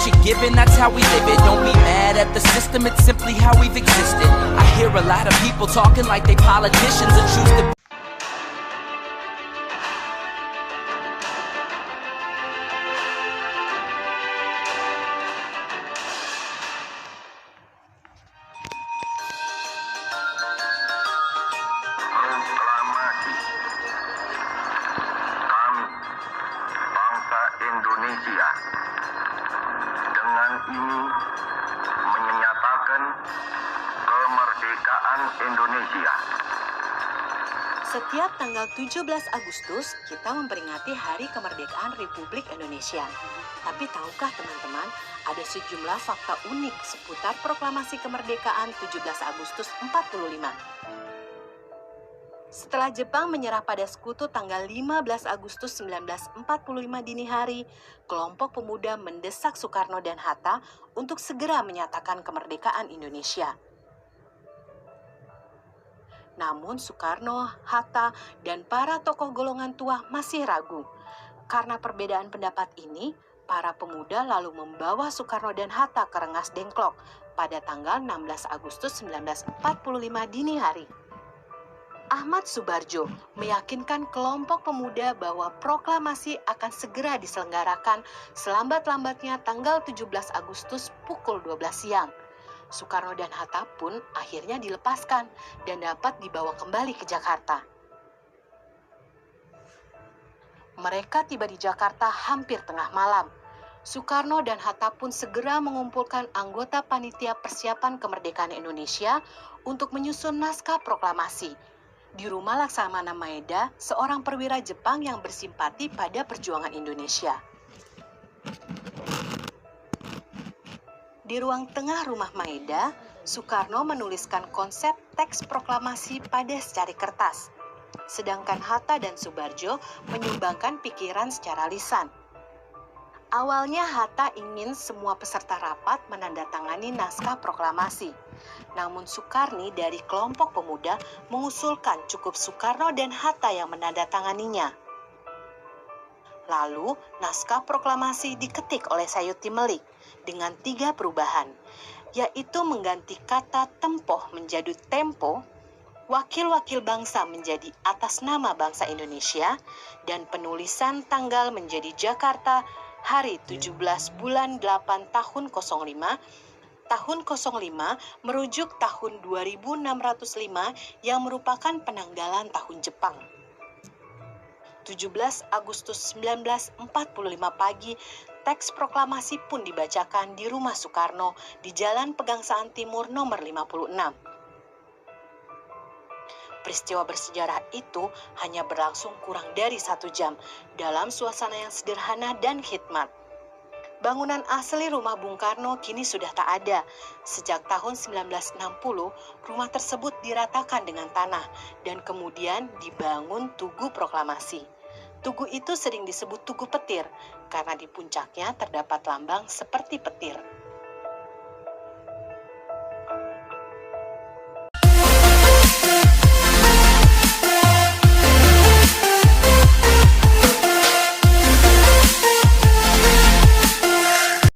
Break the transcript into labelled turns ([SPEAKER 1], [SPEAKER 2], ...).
[SPEAKER 1] what you're given, that's how we live it. Don't be mad at the system, it's simply how we've existed. I hear a lot of people talking like they politicians and choose to
[SPEAKER 2] proklamasi kami bangsa Indonesia dengan ini menyatakan kemerdekaan Indonesia.
[SPEAKER 3] Setiap tanggal 17 Agustus, kita memperingati Hari Kemerdekaan Republik Indonesia. Tapi tahukah teman-teman, ada sejumlah fakta unik seputar proklamasi kemerdekaan 17 Agustus 45. Setelah Jepang menyerah pada Sekutu tanggal 15 Agustus 1945 dini hari, kelompok pemuda mendesak Soekarno dan Hatta untuk segera menyatakan kemerdekaan Indonesia. Namun Soekarno, Hatta, dan para tokoh golongan tua masih ragu. Karena perbedaan pendapat ini, para pemuda lalu membawa Soekarno dan Hatta ke Rengas Dengklok pada tanggal 16 Agustus 1945 dini hari. Ahmad Subarjo meyakinkan kelompok pemuda bahwa proklamasi akan segera diselenggarakan selambat-lambatnya tanggal 17 Agustus pukul 12 siang. Soekarno dan Hatta pun akhirnya dilepaskan dan dapat dibawa kembali ke Jakarta. Mereka tiba di Jakarta hampir tengah malam. Soekarno dan Hatta pun segera mengumpulkan anggota panitia persiapan kemerdekaan Indonesia untuk menyusun naskah proklamasi. Di rumah Laksamana Maeda, seorang perwira Jepang yang bersimpati pada perjuangan Indonesia. Di ruang tengah rumah Maeda, Soekarno menuliskan konsep teks proklamasi pada secari kertas. Sedangkan Hatta dan Subarjo menyumbangkan pikiran secara lisan. Awalnya Hatta ingin semua peserta rapat menandatangani naskah proklamasi. Namun Soekarni dari kelompok pemuda mengusulkan cukup Soekarno dan Hatta yang menandatanganinya. Lalu, naskah proklamasi diketik oleh Sayuti Melik dengan 3 perubahan, yaitu mengganti kata tempoh menjadi tempo, wakil-wakil bangsa menjadi atas nama bangsa Indonesia, dan penulisan tanggal menjadi Jakarta hari 17 bulan 8 tahun 05, tahun 05 merujuk tahun 2605 yang merupakan penanggalan tahun Jepang. 17 Agustus 1945 pagi, teks proklamasi pun dibacakan di rumah Soekarno di Jalan Pegangsaan Timur nomor 56. Peristiwa bersejarah itu hanya berlangsung kurang dari 1 jam dalam suasana yang sederhana dan khidmat. Bangunan asli rumah Bung Karno kini sudah tak ada. Sejak tahun 1960, rumah tersebut diratakan dengan tanah dan kemudian dibangun Tugu Proklamasi. Tugu itu sering disebut Tugu Petir karena di puncaknya terdapat lambang seperti petir.